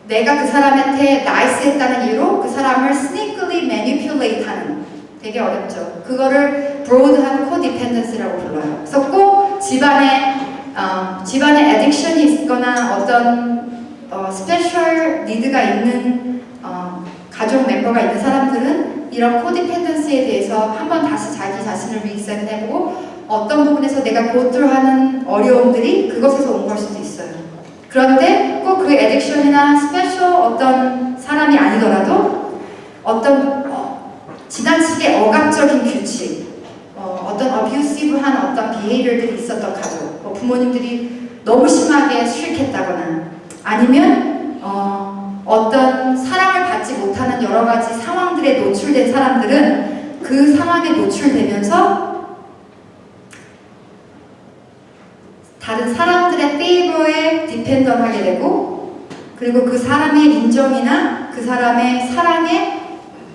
내가 그 사람한테 나이스했다는 이유로 그 사람을 sneakily manipulate 하는. 되게 어렵죠. 그거를 broad한 codependency라고 불러요. 그래서 꼭 집안에 addiction이 있거나 어떤 special need가 있는 가족 멤버가 있는 사람들은 이런 codependency에 대해서 한번 다시 자기 자신을 리셋 해보고 어떤 부분에서 내가 go through 하는 어려움들이 그것에서 온 걸 수도 있어요. 그런데 꼭 그 addiction이나 special 어떤 사람이 아니더라도 어떤 지나치게 억압적인 규칙, 어떤 abusive한 어떤 behavior들이 있었던 가족, 부모님들이 너무 심하게 strict-했다거나 아니면 어떤 사랑을 받지 못하는 여러 가지 상황들에 노출된 사람들은 그 상황에 노출되면서 다른 사람들의 페이버에 디펜던하게 되고 그리고 그 사람의 인정이나 그 사람의 사랑에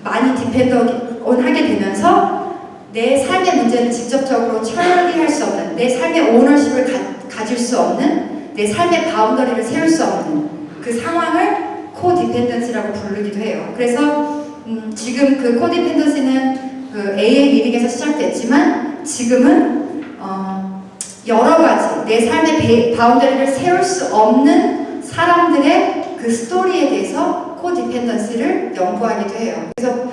많이 디펜던하게 되면서 내 삶의 문제를 직접적으로 처리할 수 없는, 내 삶의 오너십을 가질 수 없는, 내 삶의 바운더리를 세울 수 없는 그 상황을 코디펜던시라고 부르기도 해요. 그래서 지금 그 코디펜던시는 그 AA 미팅에서 시작됐지만 지금은 여러 가지 내 삶의 바운더리를 세울 수 없는 사람들의 그 스토리에 대해서 코디펜던시를 연구하기도 해요. 그래서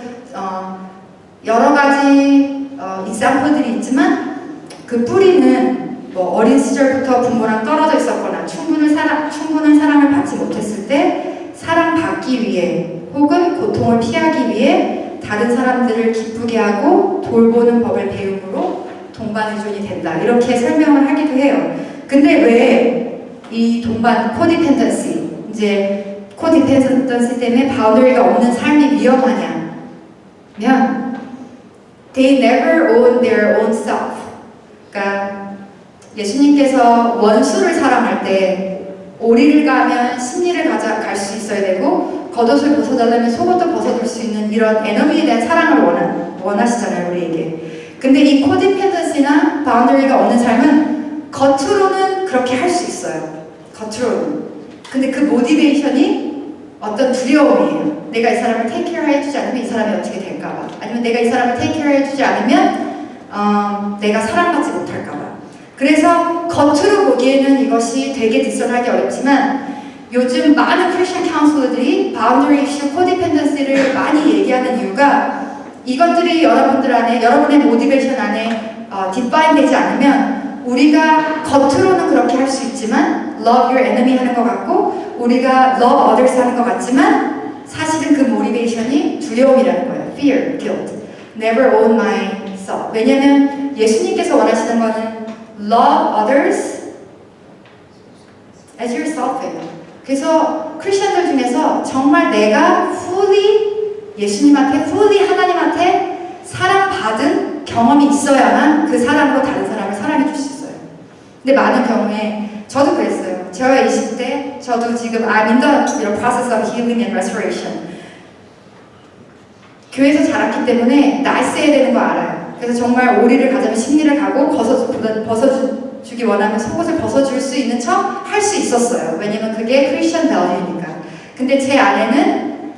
여러 가지 example들이 있지만 그 뿌리는 뭐 어린 시절부터 부모랑 떨어져 있었거나 충분한 사랑을 받지 못했을 때 사랑받기 위해 혹은 고통을 피하기 위해 다른 사람들을 기쁘게 하고 돌보는 법을 배움으로 동반 의존이 된다. 이렇게 설명을 하기도 해요. 근데 왜 이 동반 코디펜던시, 이제 코디펜던시 때문에 바운더리가 없는 삶이 위험하냐? 면 they never own their own self. 그러니까 예수님께서 원수를 사랑할 때 오리를 가면 심리를 갈 수 있어야 되고 겉옷을 벗어달라면 속옷도 벗어줄 수 있는 이런 에너미에 대한 사랑을 원하시잖아요, 우리에게. 근데 이 코디펜던시나 바운더리가 없는 삶은 겉으로는 그렇게 할 수 있어요. 겉으로는. 근데 그 모티베이션이 어떤 두려움이에요. 내가 이 사람을 take care 해주지 않으면 이 사람이 어떻게 될까봐. 아니면 내가 이 사람을 take care 해주지 않으면 내가 사랑받지 못할까봐. 그래서 겉으로 보기에는 이것이 되게 뒷선하기 어렵지만 요즘 많은 크리스천 카운슬러들이 바운더리 이슈, 코디펜던시를 많이 얘기하는 이유가 이것들이 여러분들 안에, 여러분의 모티베이션 안에 딥바인 되지 않으면 우리가 겉으로는 그렇게 할 수 있지만 love your enemy 하는 것 같고 우리가 love others 하는 것 같지만 사실은 그 모티베이션이 두려움이라는 거예요. fear, guilt, never own myself. 왜냐면 예수님께서 원하시는 거는 love others as yourself예요. 그래서 크리스천들 중에서 정말 내가 fully 예수님한테 fully 하나님한테 사랑받은 경험이 있어야만 그 사람으로 다른 사람을 사랑해 줄 수 있어요. 근데 많은 경우에 저도 그랬어요. 제가 20대 저도 지금 I'm in the process of healing and restoration. 교회에서 자랐기 때문에 나이스해야 되는 거 알아요. 그래서 정말 오리를 가자면 십리를 가고 벗어주기 원하면 속옷을 벗어줄 수 있는 척 할 수 있었어요. 왜냐면 그게 크리스천 밸류니까. 근데 제 안에는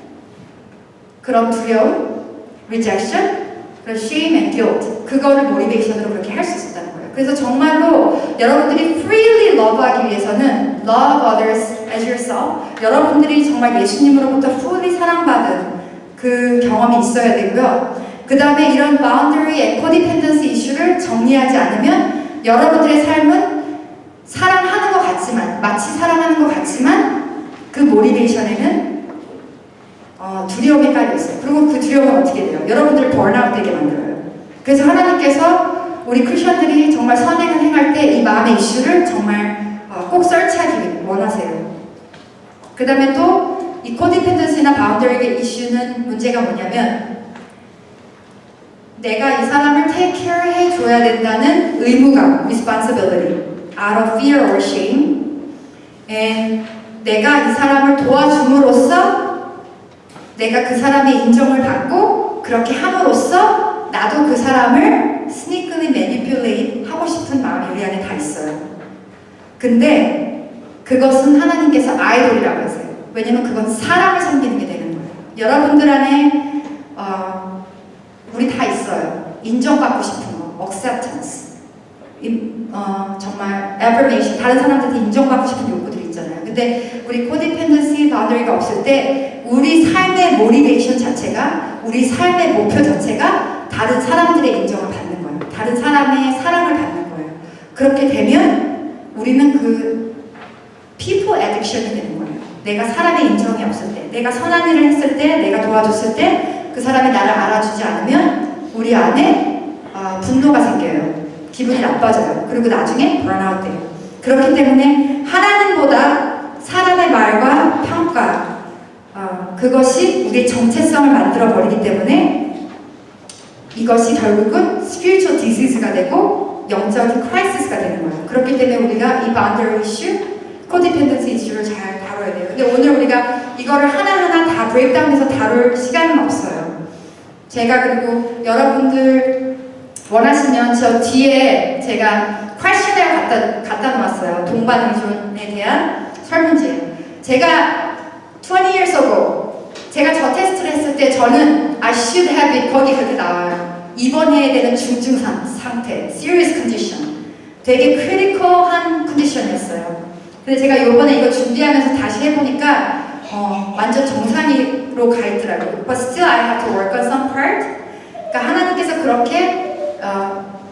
그런 두려움, rejection, 그런 shame and guilt 그거를 모티베이션으로 그렇게 할 수 있었다는 거예요. 그래서 정말로 여러분들이 freely love하기 위해서는 love others as yourself 여러분들이 정말 예수님으로부터 fully 사랑받은 그 경험이 있어야 되고요. 그 다음에 이런 boundary, codependency 이슈를 정리하지 않으면 여러분들의 삶은 사랑하는 것 같지만 마치 사랑하는 것 같지만 그 모티베이션에는 두려움이 깔려 있어요. 그리고 그 두려움은 어떻게 돼요? 여러분들을 번아웃 되게 만들어요. 그래서 하나님께서 우리 크리스천들이 정말 선행을 행할 때 이 마음의 이슈를 정말 꼭 설치하기 원하세요. 그 다음에 또 이 코디펜던시나 바운더리 이슈는 문제가 뭐냐면 내가 이 사람을 take care 해줘야 된다는 의무감, responsibility, out of fear or shame. And 내가 이 사람을 도와줌으로써 내가 그 사람의 인정을 받고 그렇게 함으로써 나도 그 사람을 sneakily manipulate 하고 싶은 마음이 우리 안에 다 있어요. 근데 그것은 하나님께서 아이돌이라고 하세요. 왜냐면 그건 사람을 섬기는 게 되는 거예요. 여러분들 안에 우리 다 있어요. 인정받고 싶은 거, acceptance. 정말 affirmation, 다른 사람들한테 인정받고 싶은 욕구들이 있잖아요. 근데 우리 codependency boundary가 없을 때 우리 삶의 motivation 자체가, 우리 삶의 목표 자체가 다른 사람들의 인정을 받는 거예요. 다른 사람의 사랑을 받는 거예요. 그렇게 되면 우리는 그 people addiction이 되는 거예요. 내가 사람의 인정이 없을 때, 내가 선한 일을 했을 때, 내가 도와줬을 때 그 사람이 나를 알아주지 않으면 우리 안에 분노가 생겨요. 기분이 나빠져요. 그리고 나중에 burnout 돼요. 그렇기 때문에 하나님보다 사람의 말과 평가 그것이 우리의 정체성을 만들어 버리기 때문에 이것이 결국은 spiritual disease가 되고 영적인 crisis가 되는 거예요. 그렇기 때문에 우리가 이 boundary issue, codependency issue를 잘 다뤄야 돼요. 근데 오늘 우리가 이거를 하나하나 다 브레이크다운해서 다룰 시간은 없어요. 제가 그리고 여러분들 원하시면 저 뒤에 제가 퀘스천을 갖다 놓았어요. 동반 의존에 대한 설문지예요. 제가 20 years ago 제가 저 테스트를 했을 때 저는 I should have it 거기 그렇게 나와요. 입원해야 되는 중증 상태, serious condition. 되게 크리티컬한 컨디션이었어요. 근데 제가 요번에 이거 준비하면서 다시 해보니까 완전 정상으로 가 있더라고요. But still I had to work on some part. 그러니까 하나님께서 그렇게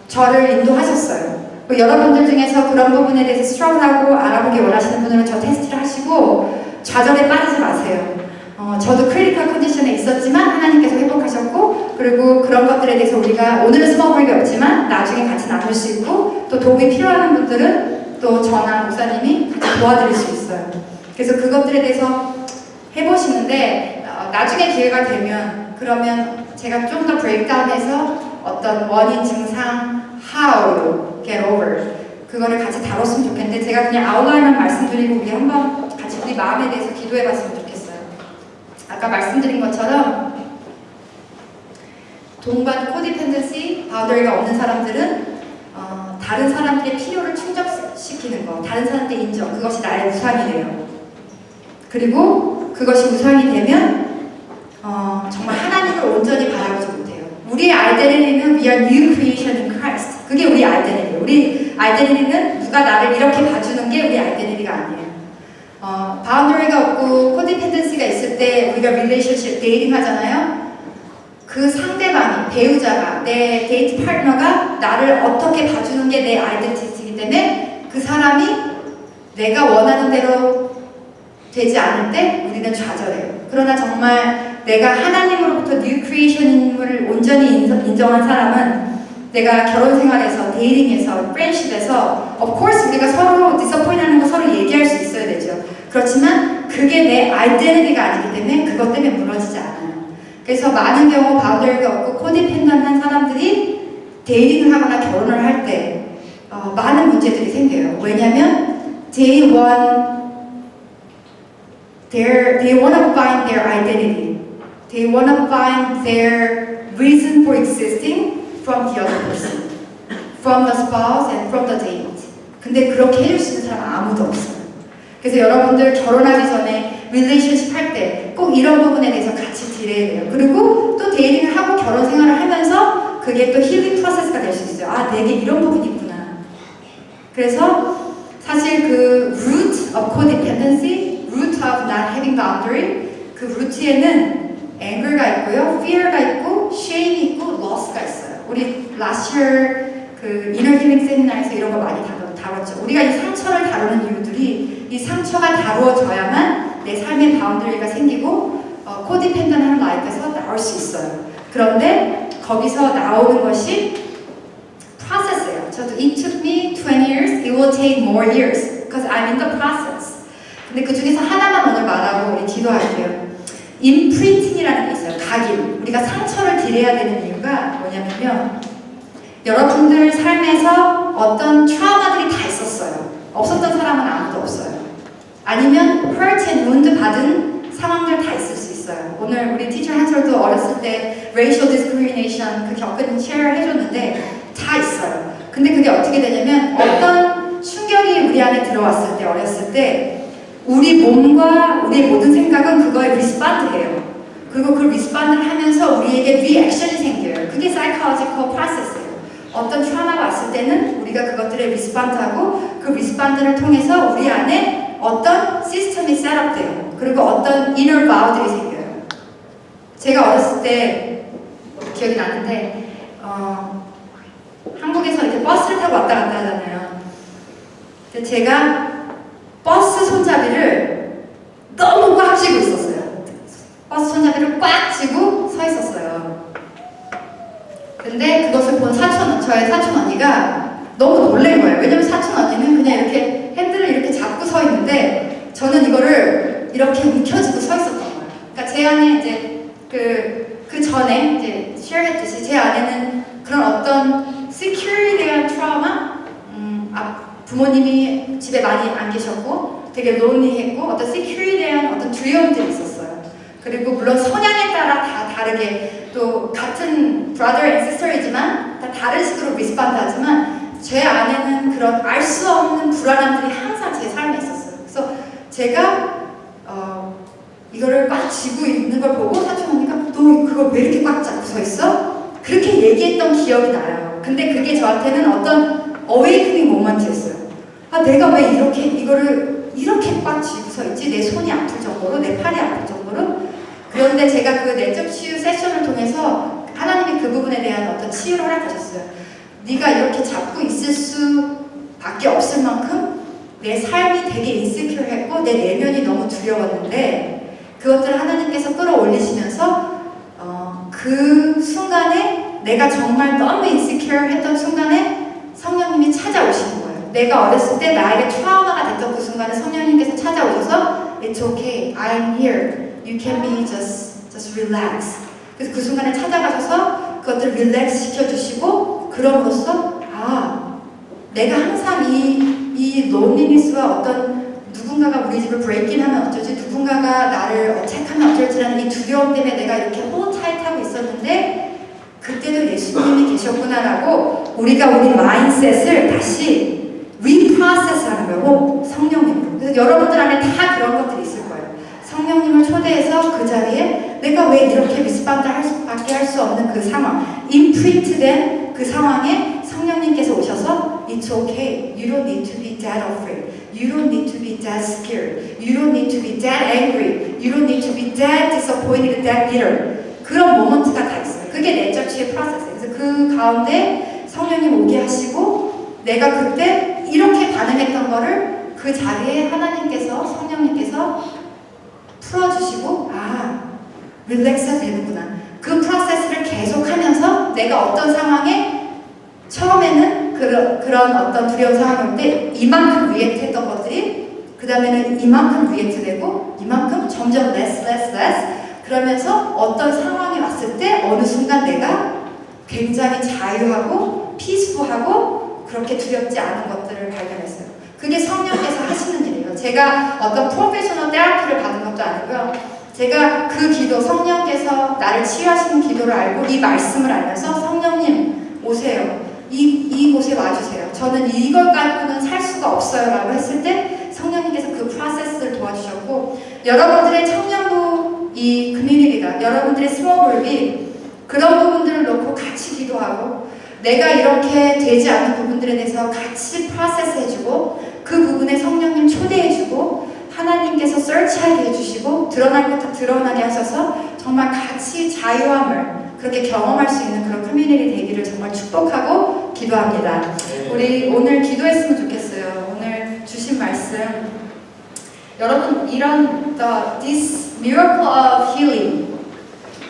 저를 인도하셨어요. 여러분들 중에서 그런 부분에 대해서 스트러글하고 알아보기 원하시는 분들은 저 테스트를 하시고 좌절에 빠지지 마세요. 저도 크리티컬 컨디션에 있었지만 하나님께서 회복하셨고 그리고 그런 것들에 대해서 우리가 오늘은 스몰브레이크 없지만 나중에 같이 나눌 수 있고 또 도움이 필요한 분들은 또 저나 목사님이 같이 도와드릴 수 있어요. 그래서 그것들에 대해서 해보시는데 나중에 기회가 되면 그러면 제가 좀 더 브레이크다운해서 어떤 원인, 증상, how you get over 그거를 같이 다뤘으면 좋겠는데 제가 그냥 아웃라인만 말씀드리고 우리 한번 같이 우리 마음에 대해서 기도해봤으면 좋겠어요. 아까 말씀드린 것처럼 동반 코디펜던시 바운더리가 없는 사람들은 다른 사람들의 필요를 충족시키는 거, 다른 사람들의 인정, 그것이 나의 우상이 돼요. 그리고 그것이 우상이 되면 정말 하나님을 온전히 바라보지 못해요. 우리의 아이덴티티는 we are new creation in Christ. 그게 우리 아이덴티티예요. 우리 아이덴티티는 누가 나를 이렇게 봐주는 게 우리 아이덴티티가 아니에요. 바운더리가 없고 코디펜던시가 있을 때 우리가 relationship, 데이팅 하잖아요. 그 상대방이, 배우자가, 내 데이트 파트너가 나를 어떻게 봐주는 게 내 아이덴티티이기 때문에 그 사람이 내가 원하는 대로 되지 않을 때 우리는 좌절해요. 그러나 정말 내가 하나님으로부터 뉴 크리에이션임을 온전히 인정한 사람은 내가 결혼 생활에서, 데이팅에서, 프렌십에서 of course 우리가 서로 디서포인트 하는 거 서로 얘기할 수 있어야 되죠. 그렇지만 그게 내 아이덴티티가 아니기 때문에 그것 때문에 무너지지 않아요. 그래서 많은 경우 바운더리가 없고 코디펜던한 사람들이 데이팅을 하거나 결혼을 할 때 많은 문제들이 생겨요. 왜냐면 they want to find their identity. They want to find their reason for existing from the other person, from the spouse and from the date. 근데 그렇게 해줄 수 있는 사람은 아무도 없어요. 그래서 여러분들 결혼하기 전에 relationship 할 때 꼭 이런 부분에 대해서 같이 딜해야 돼요. 그리고 또 데이팅을 하고 결혼 생활을 하면서 그게 또 힐링 프로세스가 될 수 있어요. 아, 내게 이런 부분이 있구나. 그래서 사실 그 root of codependency, root of not having boundary, 그 루트에는 anger가 있고요, fear가 있고, shame이 있고, loss가 있어요. 우리 last year 그 inner healing 세미나에서 이런 거 많이 다뤘죠. 우리가 이 상처를 다루는 이유들이 이 상처가 다루어져야만 내 삶의 바운더리가 생기고 코디펜던한 라이프에서 나올 수 있어요. 그런데 거기서 나오는 것이 프로세스예요. 저도 it took me 20 years, it will take more years because I'm in the process. 근데 그 중에서 하나만 오늘 말하고 우리 기도할게요. 임프린팅이라는 게 있어요. 각인. 우리가 상처를 딜해야 되는 이유가 뭐냐면요. 여러분들 삶에서 어떤 트라우마들이 다 있었어요. 없었던 사람은 아무도 없어요. 아니면 hurt and wound 받은 상황들 다 있을 수 있어요. 오늘 우리 티처 한솔도 어렸을 때 racial discrimination 그 겪은 쉐어를 해줬는데 다 있어요. 근데 그게 어떻게 되냐면 어떤 충격이 우리 안에 들어왔을 때 어렸을 때 우리 몸과 우리의 모든 생각은 그거에 리스폰드해요. 그리고 그 리스폰드를 하면서 우리에게 리액션이 생겨요. 그게 psychological process예요. 어떤 트라우마가 왔을 때는 우리가 그것들에 리스폰드하고 그 리스폰드를 통해서 우리 안에 어떤 시스템이 셋업돼요. 그리고 어떤 inner boundary 생겨요. 제가 어렸을 때 기억이 나는데 한국에서 이렇게 버스를 타고 왔다 갔다 하잖아요. 근데 제가 버스 손잡이를 너무 꽉 쥐고 있었어요. 버스 손잡이를 꽉 쥐고 서 있었어요. 근데 그것을 본 저의 사촌 언니가 너무 놀란 거예요. 왜냐면 사촌 언니는 그냥 이렇게 핸들을 이렇게 잡고 서 있는데 저는 이거를 이렇게 움켜쥐고 서 있었던 거예요. 그러니까 제 안에 이제 그 전에 이제 쉐어했듯이 제 안에는 그런 어떤 security에 대한 트라우마, 부모님이 집에 많이 안 계셨고 되게 론리했고 어떤 security에 대한 어떤 두려움들이 있었어요. 그리고 물론 성향에 따라 다 다르게 또 같은 brother and sister이지만 다 다른 식으로 리스폰드 하지만 제 안에는 그런 알 수 없는 불안함들이 항상 제 삶에 있었어요. 그래서 제가 이거를 꽉 쥐고 있는 걸 보고 사촌 언니가 너 그걸 왜 이렇게 꽉 잡고 서 있어? 그렇게 얘기했던 기억이 나요. 근데 그게 저한테는 어떤 awakening 모먼트였어요. 아, 내가 왜 이거를 이렇게 꽉 쥐고 서 있지? 내 손이 아플 정도로, 내 팔이 아플 정도로. 그런데 제가 그 내적 치유 세션을 통해서 하나님이 그 부분에 대한 어떤 치유를 허락하셨어요. 네가 이렇게 잡고 있을 수밖에 없을 만큼 내 삶이 되게 인시큐어했고 내 내면이 너무 두려웠는데 그것들을 하나님께서 끌어올리시면서 그 순간에 내가 정말 너무 인시큐어했던 순간에 성령님이 찾아오시는 거예요. 내가 어렸을 때 나에게 트라우마가 됐던 그 순간에 성령님께서 찾아오셔서 It's okay, I'm here. You can be just relax. 그래서 그 순간에 찾아가셔서 그것들을 릴렉스 시켜주시고 그럼으로써 내가 항상 이 론리니스와 어떤 누군가가 우리 집을 브레이킹 하면 어쩌지 누군가가 나를 어택하면 어쩔지라는 이 두려움 때문에 내가 이렇게 홀타이트하고 있었는데 그때도 예수님이 계셨구나라고 우리가 우리 마인셋을 다시 리프로세스하는 거고 성령님으로. 그래서 여러분들 안에 다 그런 것들이 있을 거예요. 성령님을 초대해서 그 자리에 내가 왜 이렇게 리스폰드 밖에 할 수 없는 그 상황, 임프린트된 그 상황에 성령님께서 오셔서 It's okay. You don't need to be that afraid. You don't need to be that scared. You don't need to be that angry. You don't need to be that disappointed, that bitter. 그런 모먼트가 다 있어요. 그게 내적 치유의 프로세스예요. 그래서 그 가운데 성령님 오게 하시고 내가 그때 이렇게 반응했던 거를 그 자리에 하나님께서 성령님께서 풀어주시고 릴렉스가 되는구나. 그 프로세스를 계속하면서 내가 어떤 상황에 처음에는 그런 어떤 두려운 상황이 올 때 이만큼 리액트 했던 것들이 그 다음에는 이만큼 리액트 되고 이만큼 점점 less 그러면서 어떤 상황이 왔을 때 어느 순간 내가 굉장히 자유하고 피스풀하고 그렇게 두렵지 않은 것들을 발견했어요. 그게 성령께서 하시는 일이에요. 제가 어떤 프로페셔널 테라피를 받은 것도 아니고요. 제가 그 기도, 성령께서 나를 치유하시는 기도를 알고 이 말씀을 알면서 성령님 오세요. 이곳에 와주세요. 저는 이걸 갖고는 살 수가 없어요 라고 했을 때 성령님께서 그 프로세스를 도와주셨고, 여러분들의 청년부 이 커뮤니티가, 여러분들의 스몰 그룹이 그런 부분들을 놓고 같이 기도하고 내가 이렇게 되지 않은 부분들에 대해서 같이 프로세스 해주고 그 부분에 성령님 초대해주고 하나님께서 서치하게 해주시고 드러날 것 다 드러나게 하셔서 정말 같이 자유함을 그렇게 경험할 수 있는 그런 커뮤니티 되기를 정말 축복하고 기도합니다. 우리 오늘 기도했으면 좋겠어요. 오늘 주신 말씀, 여러분 이런 this miracle of healing,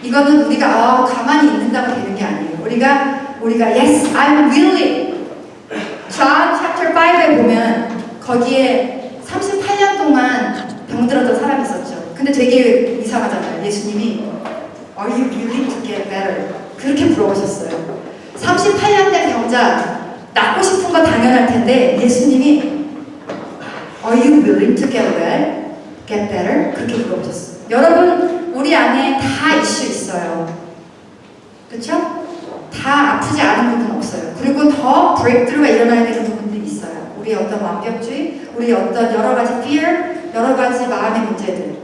이거는 우리가 가만히 있는다고 되는 게 아니에요. 우리가 yes, I'm willing. John chapter 5에 보면 거기에 38년 동안 병들었던 사람이 있었죠. 근데 되게 이상하잖아요. 예수님이 Are you willing to get better? 그렇게 물어보셨어요. 38년 된 병자, 낫고 싶은 건 당연할 텐데 예수님이 Are you willing to get well? Get better? 그렇게 물어보셨어요. 여러분, 우리 안에 다 이슈 있어요. 그렇죠? 다 아프지 않은 부분 없어요. 그리고 더 브레이크트루가 일어나야 되는 부분들이 있어요. 우리의 어떤 완벽주의, 우리의 어떤 여러 가지 fear, 여러 가지 마음의 문제들.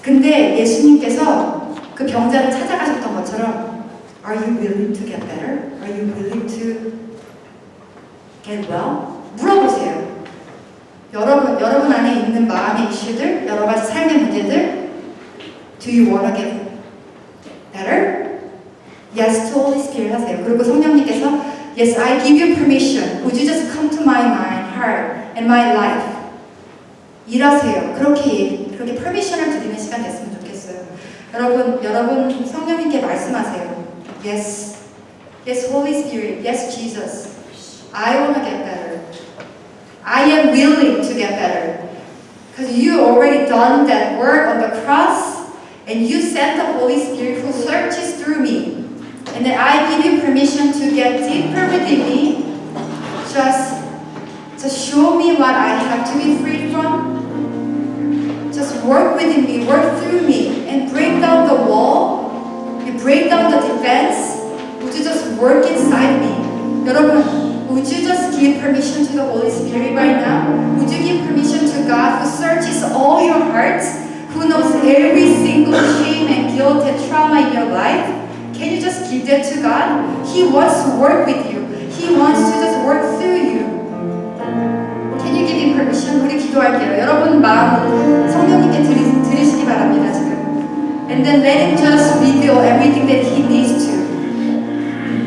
근데 예수님께서 그 병자를 찾아가셨던 것처럼 Are you willing to get better? Are you willing to get well? 물어보세요. 여러분 안에 있는 마음의 이슈들, 여러 가지 삶의 문제들, Do you want to get better? Yes to Holy Spirit 하세요. 그리고 성령님께서 Yes, I give you permission. Would you just come to my mind, heart, and my life? 일하세요. 그렇게 퍼미션을 드리는 시간 됐으면 좋겠어요. 여러분 성령님께 말씀하세요. Yes, yes, Holy Spirit. Yes, Jesus. I want to get better. I am willing to get better. Because you already done that work on the cross, and you sent the Holy Spirit who searches through me. And then I give you permission to get deeper within me. Just show me what I have to be freed from. Just work within me, work through me, and break down the wall. You break down the defense. Would you just work inside me? 여러분, would you just give permission to the Holy Spirit right now? Would you give permission to God who searches all your hearts, who knows every single shame and guilt and trauma in your life? Can you just give that to God? He wants to work with you. He wants to just work through you. Can you give him permission? 우리 기도할게요. 여러분 마음 성령님께 드리시기 바랍니다. 지금. And then let him just reveal everything that he needs to.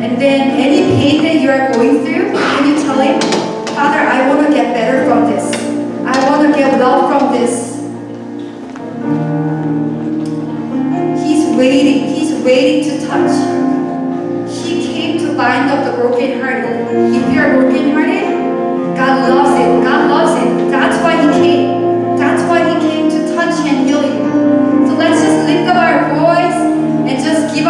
And then any pain that you are going through, can you tell him, Father, I want to get better from this. I want to get well from this. He's waiting to touch. He came to bind up the brokenhearted. If you are brokenhearted, God loves it. God loves it. That's why He came. That's why He came to touch and heal you. So let's just lift up our voice and just give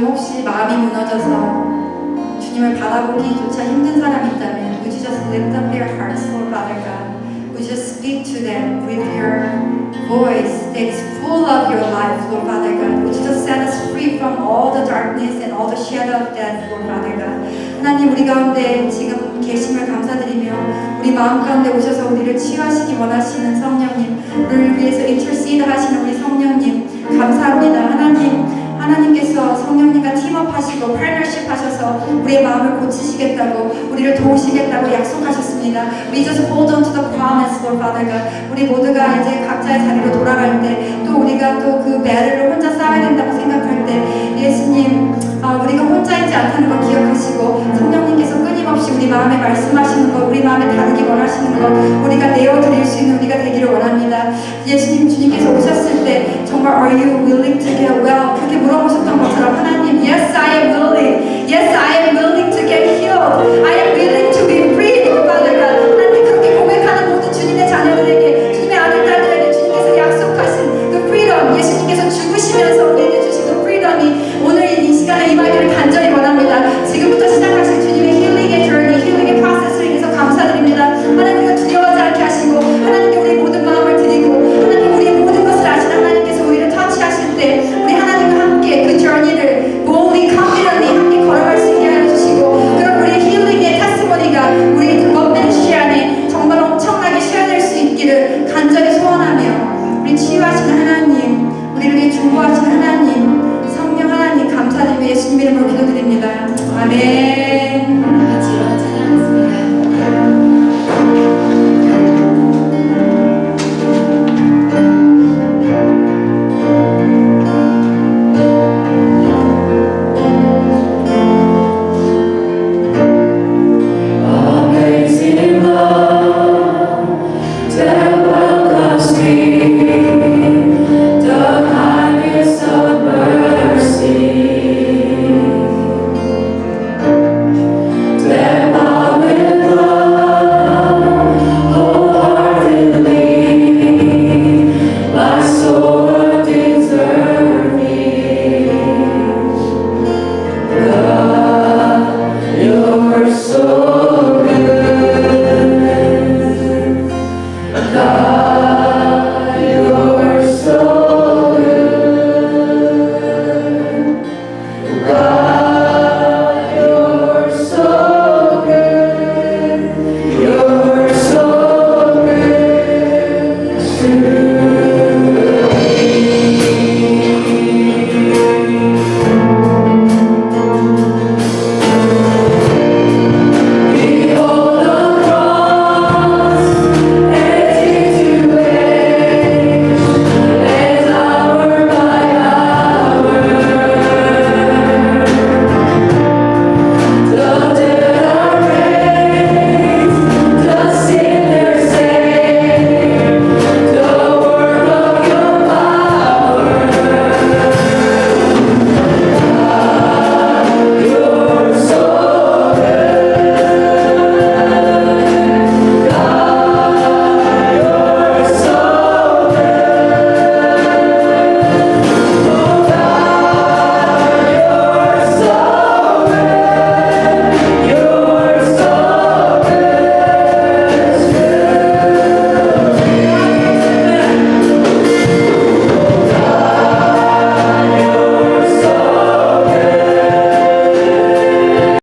혹시 마음이 무너져서 주님을 바라보기조차 힘든 사람이 있다면 Would you just lift up their hearts, Lord Father God? Would you just speak to them with your voice that is full of your life, Lord Father God? Would you just set us free from all the darkness and all the shadow of death, Lord Father God? 하나님 우리 가운데 지금 계심을 감사드리며 우리 마음 가운데 오셔서 우리를 치유하시기 원하시는 성령님, 우리를 위해서 intercede 하시는 우리 성령님 감사합니다. 하나님께서 성령님과 팀업하시고 파트너십 하셔서 우리의 마음을 고치시겠다고 우리를 도우시겠다고 약속하셨습니다. We just hold on to the promise, Lord Father God. 우리 모두가 이제 각자의 자리로 돌아갈 때 또 우리가 또 그 배를 혼자 쌓아야 된다고 생각할 때 예수님 우리가 혼자이지 않다는 걸 기억하시고 성령님께서 끊임없이 우리 마음에 말씀하시는 것, 우리 마음에 다루기 원하시는 것 우리가 내어드릴 수 있는 우리가 되기를 원합니다. 예수님 주님께서 오셨을 때 정말 Are you willing to get well? 그렇게 물어보셨던 것처럼 하나님 Yes, I am willing. Yes, I am willing to get healed. I am willing to be free, Lord Father God. 하나님 그렇게 고백하는 모든 주님의 자녀들에게 주님의 아들, 딸들에게 주님께서 약속하신 그 freedom, 예수님께서 죽으시면서 우리에게 주신 그 freedom이 오늘 이 시간에 임하기를 간절히 원합니다. 지금부터 시작하실 주님의 힐링의 journey, 힐링의 프로세스를 위해서 감사드립니다. 하나님 우리가 두려워하지 않게 하시고 하나님께 우리의 모든 마음을 드리고 하나님 우리의 모든 것을 아시는 하나님께서 우리를 터치하실 때 우리 하나님과 함께 그 journey를 boldly, confidently 함께 걸어갈 수 있게 하여 주시고 그런 우리의 힐링의 테스티모니가 우리 그 ministry 안에 정말 엄청나게 쉐어될 수 있기를 간절히 소원하며 우리 치유하시는 하나님, 우리를 위해 중보하시는 하나님, 성령 하나님 감사드리며 예수님 이름으로 기도드립니다. 아멘.